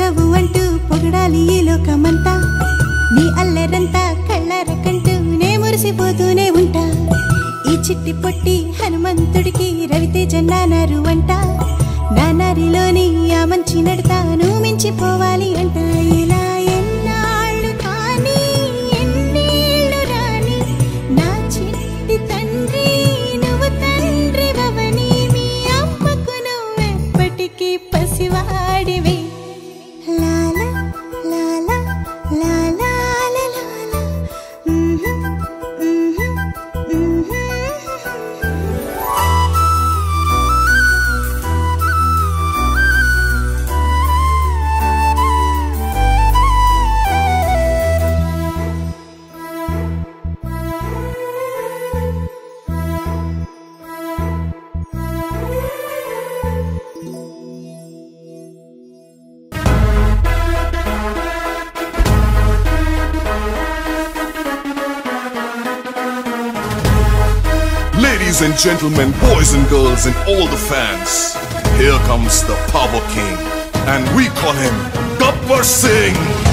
చేసావు అంటూ పొగడాలి ఈ లోకమంతా నీ అల్లరంతా కళ్ళారకంటూ నే మురిసిపోతూనే ఉంటా ఈ చిట్టి పొట్టి హనుమంతుడికి రవితేజ నానారు అంట నానారిలోని ఆ మంచి నడతాను మించిపోవాలి అంట ఇలా ఎన్నాళ్ళు కానీ ఎన్నేళ్ళు రాని నా చిట్టి తండ్రి నువ్వు తండ్రి భవని మీ అమ్మకు నువ్వెప్పటికీ పసివాడివి లాలా లాలా లాలా లాలా Ladies and gentlemen, boys and girls and all the fans, here comes the Power King and we call him Gabbar Singh.